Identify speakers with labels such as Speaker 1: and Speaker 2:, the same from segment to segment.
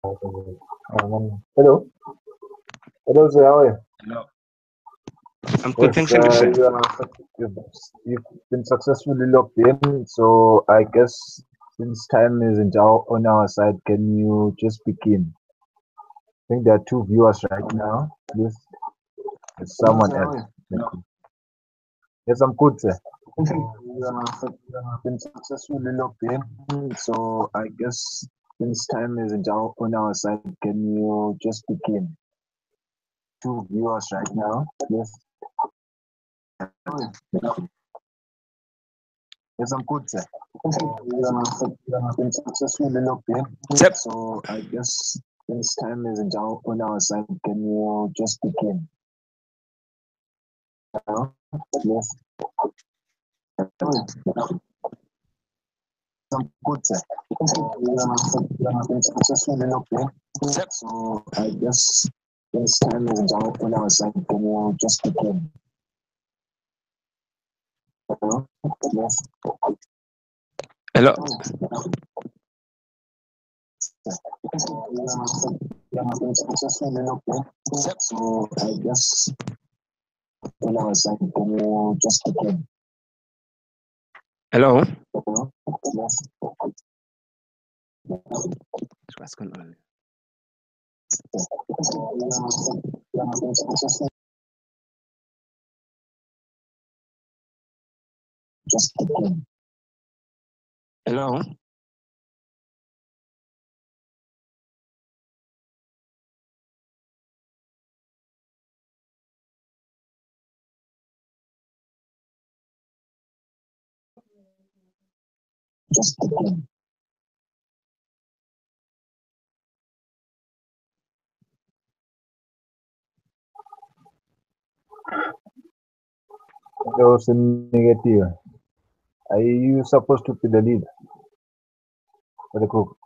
Speaker 1: Hello. Hello, sir. How are you?
Speaker 2: Hello. I'm good,
Speaker 1: Yes,
Speaker 2: thanks, and yourself?
Speaker 1: you've been successfully logged in. So I guess since time isn't on our side, can you just begin? I think there are two viewers right now. Please, there's someone else. Yes, I'm good, sir. You've been successfully logged in. So I guess since time isn't on our side, can you just begin? Two viewers right now. Yes. Yes, I'm good, sir. Been successfully logged in.
Speaker 2: Yep.
Speaker 1: So I guess since time isn't on our side, can you just begin? Yes, I'm good, sir. Been successfully logged in.
Speaker 2: Yep.
Speaker 1: So I guess since time isn't on our side, can you just begin? Yes,
Speaker 2: Hello.
Speaker 1: been successfully logged in.
Speaker 2: Yep.
Speaker 1: So I guess on our side, can you just begin?
Speaker 2: Hello.
Speaker 1: Yes.
Speaker 2: What's going on?
Speaker 1: Just begin.
Speaker 2: Hello.
Speaker 1: Just begin. Hello, negative. Are you supposed to be the leader for the group?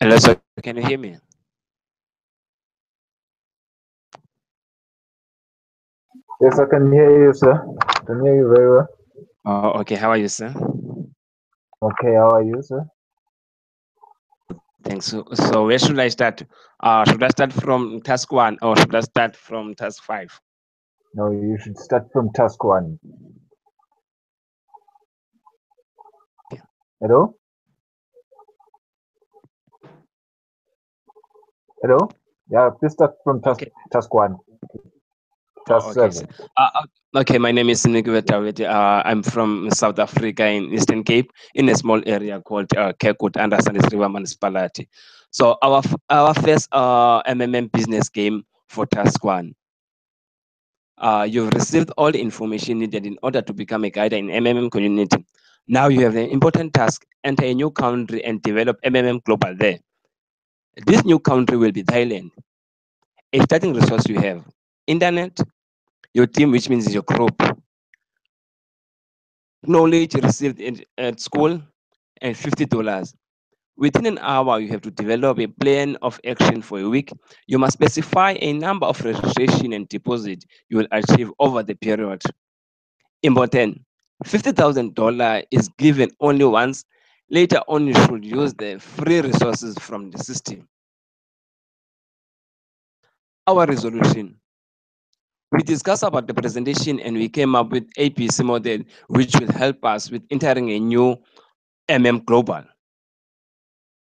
Speaker 2: Hello, sir. Can you hear me?
Speaker 1: Yes, I can hear you, sir. I can hear you very well.
Speaker 2: Oh, okay. How are you, sir?
Speaker 1: Okay, how are you, sir?
Speaker 2: Thanks. So where should I start? Should I start from task 1 or should I start from task 5?
Speaker 1: No, you should start from task one. Hello? Hello? Yeah, please start from
Speaker 2: Okay.
Speaker 1: task one. Task
Speaker 2: Oh, okay, sir.
Speaker 1: seven.
Speaker 2: Okay, my name is Nikiwe Tawete. I'm from South Africa in Eastern Cape, in a small area called Kirkwood under Sandys River Municipality. So our first MMM business game for task 1. You've received all the information needed in order to become a guide in MMM community. Now you have an important task: enter a new country and develop MMM global there. This new country will be Thailand. A starting resource you have: internet, your team, which means your group, knowledge received at school, and $50. Within an hour, you have to develop a plan of action for a week. You must specify a number of registration and deposit you will achieve over the period. Important: $50,000 is given only once. Later on, you should use the free resources from the system. Our resolution: we discussed about the presentation and we came up with APC model, which will help us with entering a new Global.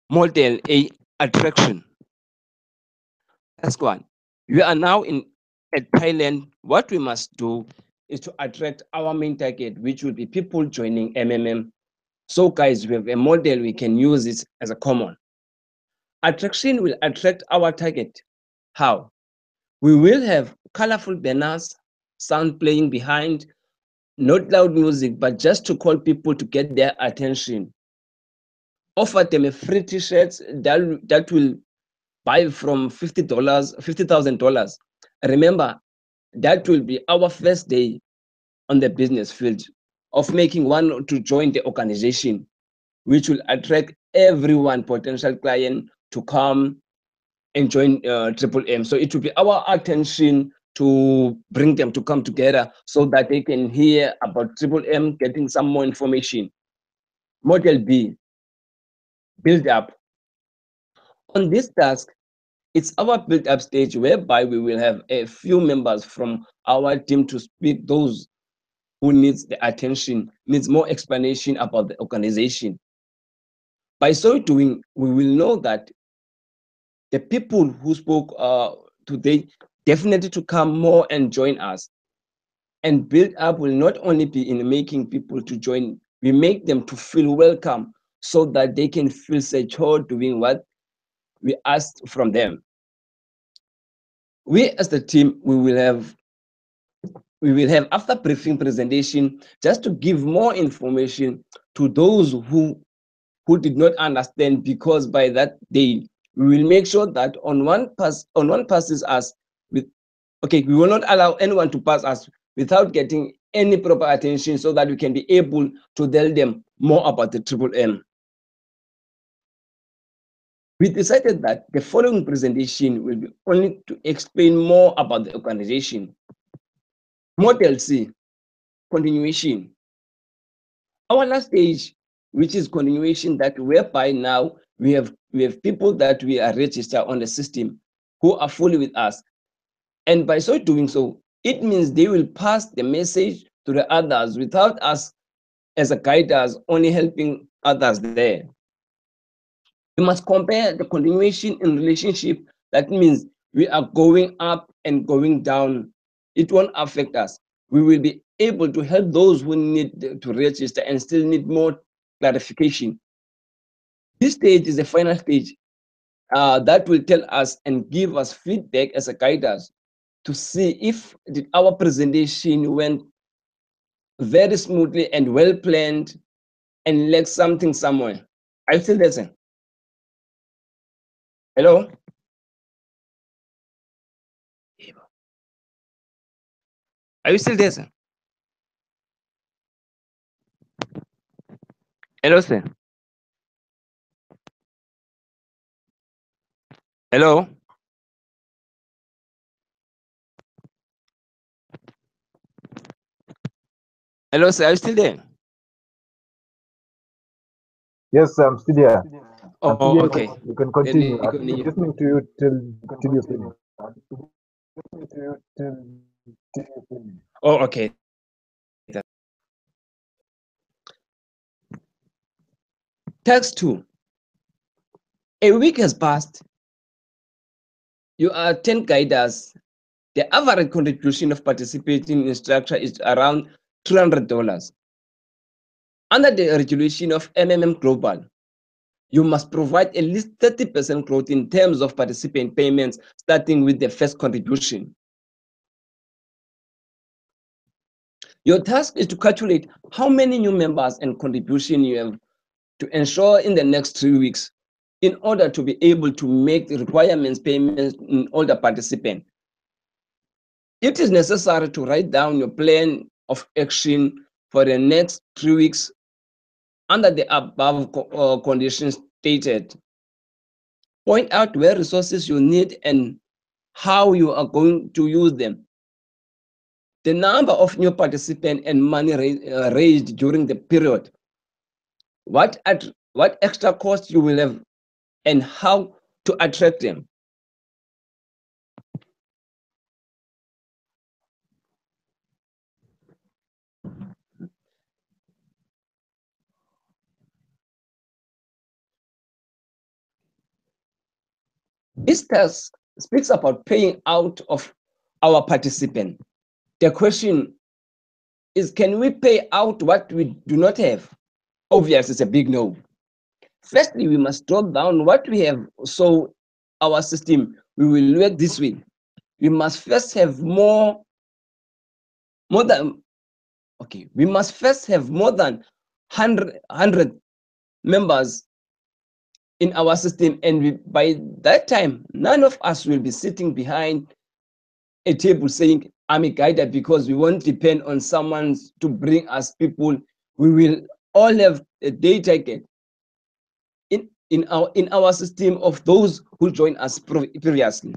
Speaker 2: Model A: attraction. Task 1. We are now in at Thailand. What we must do is to attract our main target, which will be people joining MMM. So guys, we have a model, we can use it as a common. Attraction will attract our target. How? We will have colorful banners, sound playing behind, not loud music, but just to call people to get their attention. Offer them a free t-shirts that will buy from $50,000. Remember, that will be our first day on the business field of making one to join the organization, which will attract everyone, potential client, to come and join Triple M. So it will be our attention to bring them to come together so that they can hear about Triple M, getting some more information. Model B: build up. On this task, it's our build up stage whereby we will have a few members from our team to speak those who needs the attention, needs more explanation about the organization. By so doing, we will know that the people who spoke today definitely to come more and join us. And build up will not only be in making people to join, we make them to feel welcome so that they can feel secure doing what we asked from them. We as the team, we will have after briefing presentation just to give more information to those who did not understand, because by that day we will make sure that on one passes us with, okay, we will not allow anyone to pass us without getting any proper attention so that we can be able to tell them more about the Triple M. We decided that the following presentation will be only to explain more about the organization. Model C: continuation. Our last stage, which is continuation, that whereby now we have people that we are registered on the system who are fully with us. And by so doing so, it means they will pass the message to the others without us as a guiders only helping others there. We must compare the continuation in relationship. That means we are going up and going down. It won't affect us. We will be able to help those who need to register and still need more clarification. This stage is the final stage that will tell us and give us feedback as a guiders to see if our presentation went very smoothly and well planned and lacked something somewhere. Are you still there, sir? Hello? Are you still there, sir? Hello, sir. Hello? Hello, sir. Are you still there?
Speaker 1: Yes, I'm still here. I'm still
Speaker 2: Oh,
Speaker 1: here.
Speaker 2: okay.
Speaker 1: You can
Speaker 2: Then we
Speaker 1: continue. I'm
Speaker 2: continue.
Speaker 1: listening to you till you finish.
Speaker 2: Oh, okay. Text 2. A week has passed. You are 10 guiders. The average contribution of participating in structure is around $300. Under the regulation of MMM Global, you must provide at least 30% growth in terms of participant payments, starting with the first contribution. Your task is to calculate how many new members and contribution you have to ensure in the next 3 weeks in order to be able to make the requirements payments in all the participants. It is necessary to write down your plan of action for the next 3 weeks under the above conditions stated. Point out where resources you need and how you are going to use them. The number of new participants and money raised during the period. What extra costs you will have and how to attract them. This task speaks about paying out of our participant. The question is, can we pay out what we do not have? Obviously, it's a big no. Firstly, we must drop down what we have. So our system, we will work this way. We must first have more than, okay, we must first have more than 100 members in our system. And by that time, none of us will be sitting behind a table saying, I'm a guider, because we won't depend on someone to bring us people. We will all have a data get in our system of those who joined us previously.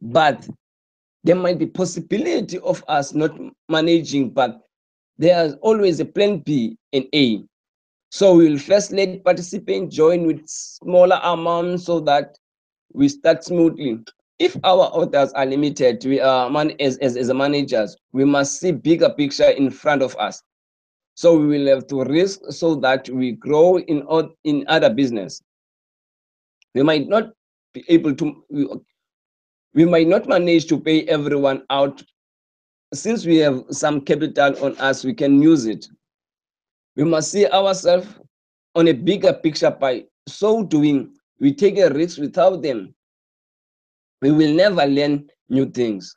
Speaker 2: But there might be possibility of us not managing, but there's always a plan B and A. So we will first let participants join with smaller amounts so that we start smoothly. If our orders are limited, we are as managers, we must see bigger picture in front of us. So we will have to risk so that we grow in other business. We might not be able to, we might not manage to pay everyone out. Since we have some capital on us, we can use it. We must see ourselves on a bigger picture. By so doing, we take a risk. Without them, we will never learn new things,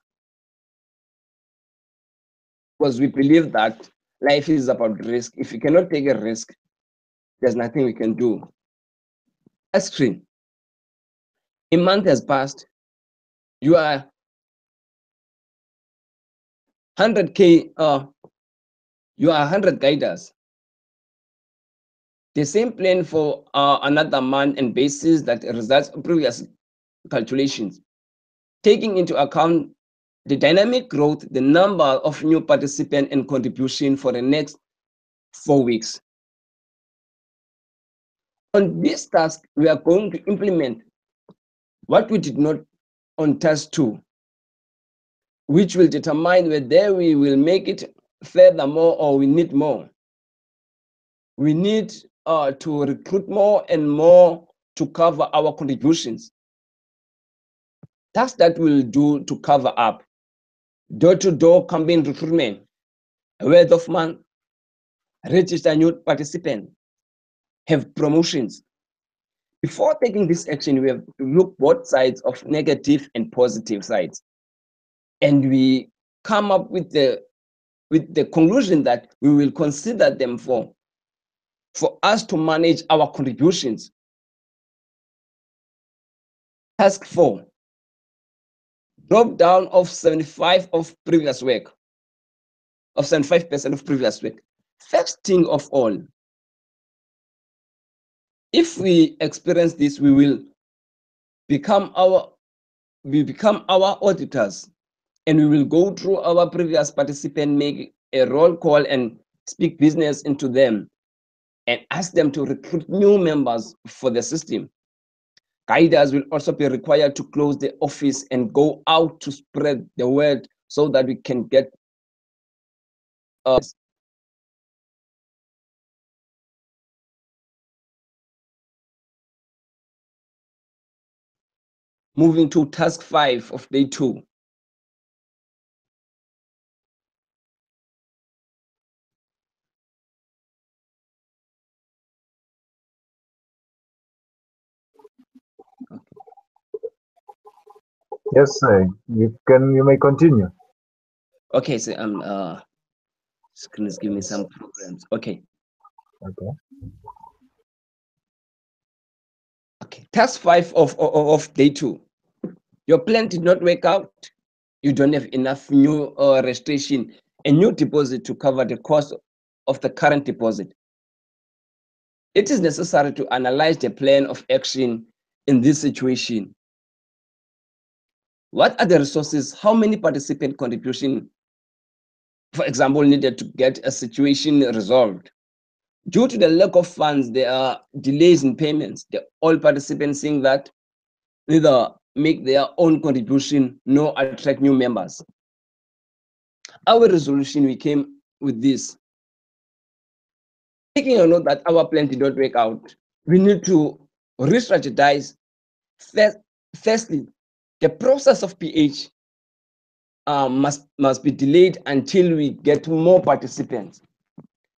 Speaker 2: because we believe that life is about risk. If you cannot take a risk, there's nothing we can do. Screen. A month has passed. You are 100K, you are 100 guiders. The same plan for another month and basis that results previous calculations, taking into account the dynamic growth, the number of new participants and contribution for the next 4 weeks. On this task, we are going to implement what we did not on task 2, which will determine whether we will make it furthermore or we need more. We need to recruit more and more to cover our contributions. Tasks that we'll do to cover up: door-to-door campaign recruitment, word of mouth, register new participants, have promotions. Before taking this action, we have to look both sides of negative and positive sides. And we come up with the conclusion that we will consider them for us to manage our contributions. Task 4, drop down of 75% of previous work. First thing of all, if we experience this, we will become our auditors, and we will go through our previous participant, make a roll call and speak business into them and ask them to recruit new members for the system. Guiders will also be required to close the office and go out to spread the word so that we can get moving to task 5 of day 2.
Speaker 1: Yes, sir. You may continue.
Speaker 2: Okay, so screen is giving me some programs. Okay.
Speaker 1: Okay.
Speaker 2: Okay. Task 5 of day 2. Your plan did not work out. You don't have enough new registration and new deposit to cover the cost of the current deposit. It is necessary to analyze the plan of action in this situation. What are the resources? How many participant contribution, for example, needed to get a situation resolved? Due to the lack of funds, there are delays in payments. All participants saying that either make their own contribution nor attract new members. Our resolution, we came with this. Taking a note that our plan did not work out, we need to re-strategize. Firstly, the process of PH must be delayed until we get more participants.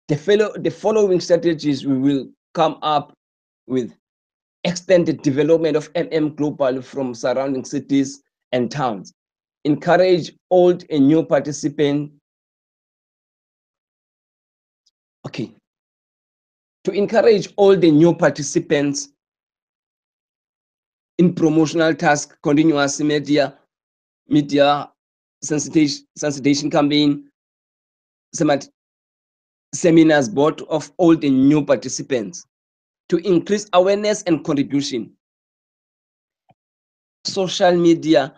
Speaker 2: The following strategies we will come up with: extend the development of Global from surrounding cities and towns, encourage old and new participants. Okay, to encourage all the new participants in promotional tasks, continuous media sensitization campaign, seminars, both of old and new participants, to increase awareness and contribution. Social media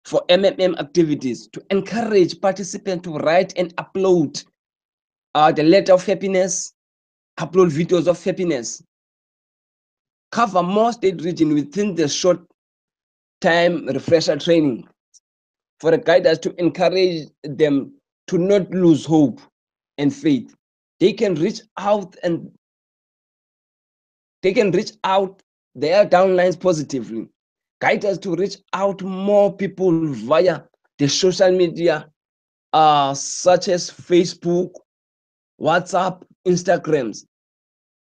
Speaker 2: for activities, to encourage participants to write and upload the letter of happiness, upload videos of happiness, cover more state region within the short time refresher training for the guiders to encourage them to not lose hope and faith. They can reach out their downlines positively. Guide us to reach out more people via the social media, such as Facebook, WhatsApp, Instagrams,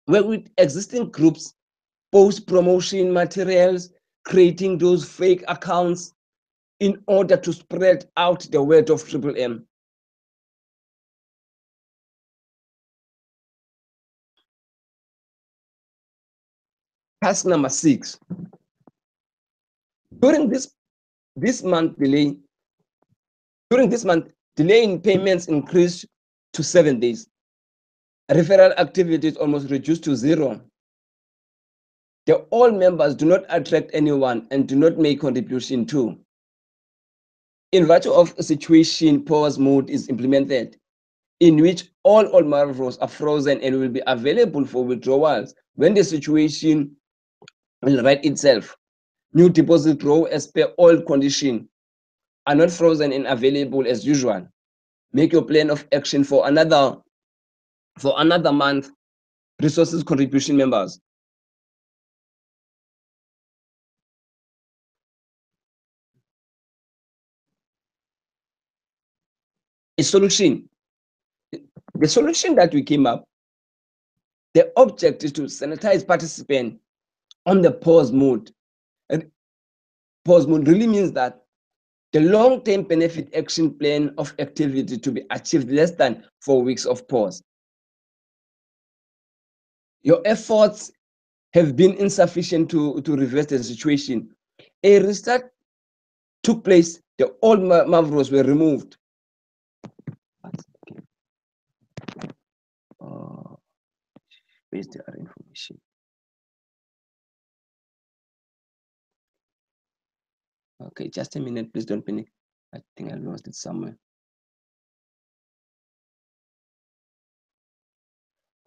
Speaker 2: where with existing groups, post promotion materials, creating those fake accounts in order to spread out the word of Triple M. Task number 6. During this month delay in payments increased to 7 days. Referral activities almost reduced to 0. All members do not attract anyone and do not make contribution to. In virtue of a situation, pause mode is implemented, in which all Mavros are frozen and will be available for withdrawals when the situation will right itself. New deposit row as per all condition are not frozen and available as usual. Make your plan of action for another month. Resources contribution members. A solution. The solution that we came up, the object is to sanitize participant on the pause mode. And pause mode really means that the long-term benefit action plan of activity to be achieved less than 4 weeks of pause. Your efforts have been insufficient to reverse the situation. A restart took place, the old Mavros were removed. Where's the other information? Okay, just a minute, please don't panic. I think I lost it somewhere.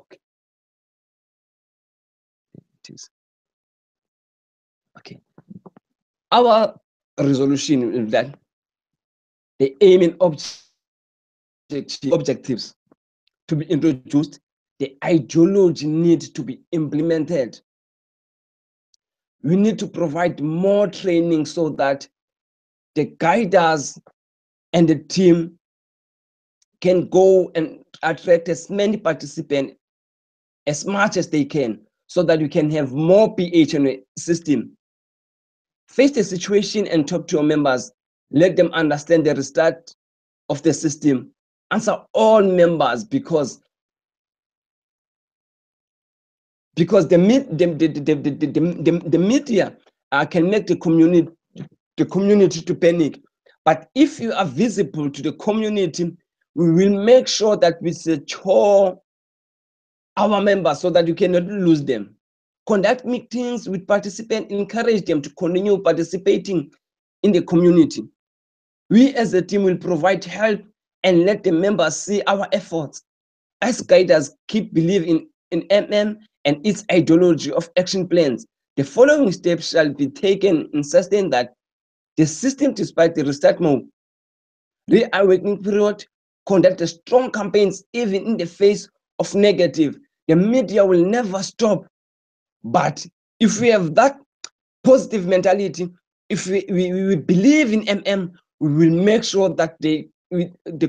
Speaker 2: Okay. It is. Okay. Our resolution is that the aim and objectives to be introduced, the ideology needs to be implemented. We need to provide more training so that the guiders and the team can go and attract as many participants as much as they can, so that we can have more PH in the system. Face the situation and talk to your members. Let them understand the restart of the system. Answer all members, because the media can make the community to panic. But if you are visible to the community, we will make sure that we secure our members so that you cannot lose them. Conduct meetings with participants, encourage them to continue participating in the community. We as a team will provide help and let the members see our efforts. As guiders keep believing in MM and its ideology of action plans, the following steps shall be taken in sustaining that the system, despite the restart mode, reawakening period, conduct strong campaigns even in the face of negative. The media will never stop. But if we have that positive mentality, if we believe in MM, we will make sure that the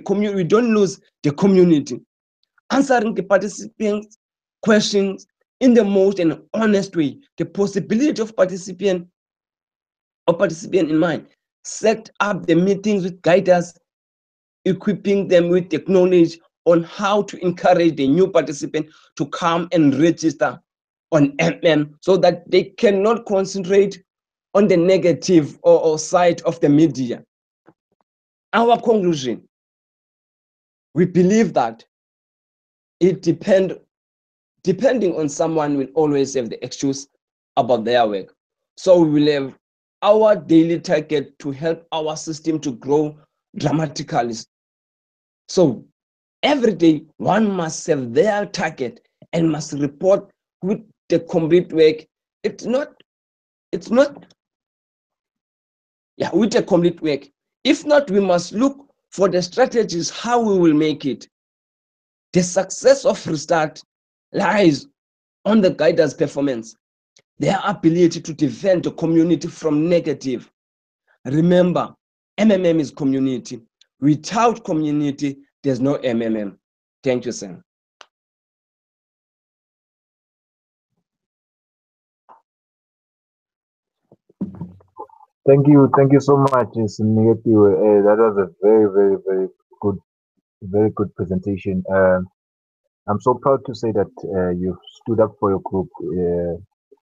Speaker 2: community, we don't lose the community. Answering the participants' questions in the most and honest way, the possibility of participant in mind. Set up the meetings with guiders, equipping them with the knowledge on how to encourage the new participant to come and register on MM, so that they cannot concentrate on the negative or side of the media. Our conclusion, we believe that it depending on someone will always have the excuse about their work. So we will have our daily target to help our system to grow dramatically. So every day one must have their target and must report with the complete work. It's not with the complete work. If not, we must look for the strategies how we will make it. The success of Restart lies on the guiders' performance, their ability to defend the community from negative. Remember, MMM is community. Without community, there's no MMM. Thank you, sir.
Speaker 1: Thank you so much, Sinikiwe. That was a very good presentation. I'm so proud to say that you stood up for your group.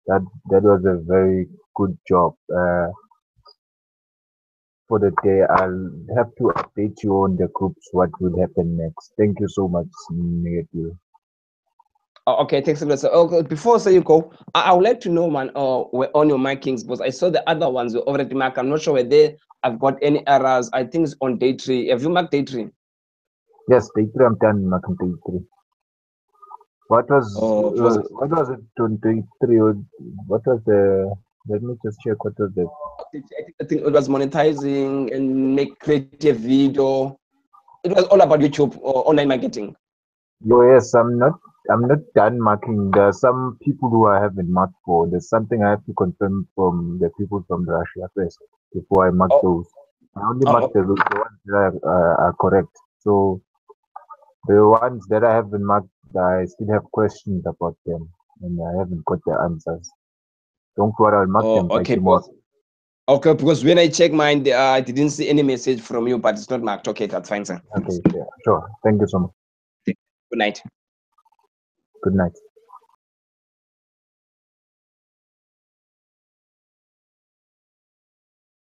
Speaker 1: That was a very good job. For the day, I'll have to update you on the groups what will happen next. Thank you so much, Sinikiwe.
Speaker 2: Okay, thanks a lot. So, okay, before you go, I would like to know, man, on your markings, because I saw the other ones you already marked. I'm not sure whether I've got any errors. I think it's on day 3. Have you marked day 3?
Speaker 1: Yes, day 3. I'm done marking day 3. What was it on day 3? What was the? Let me just check. What was the?
Speaker 2: I think it was monetizing and create a video. It was all about YouTube or online marketing.
Speaker 1: Yes, I'm not done marking. There are some people who I haven't marked for. There's something I have to confirm from the people from Russia first before I mark those. I only mark the ones that are correct. So the ones that I haven't marked, I still have questions about them, and I haven't got the answers. Don't worry, I'll mark them by tomorrow.
Speaker 2: Okay, because when I check mine, I didn't see any message from you, but it's not marked. Okay, that's fine, sir.
Speaker 1: Okay, sure. Thank you so much.
Speaker 2: Good night.
Speaker 1: Good night.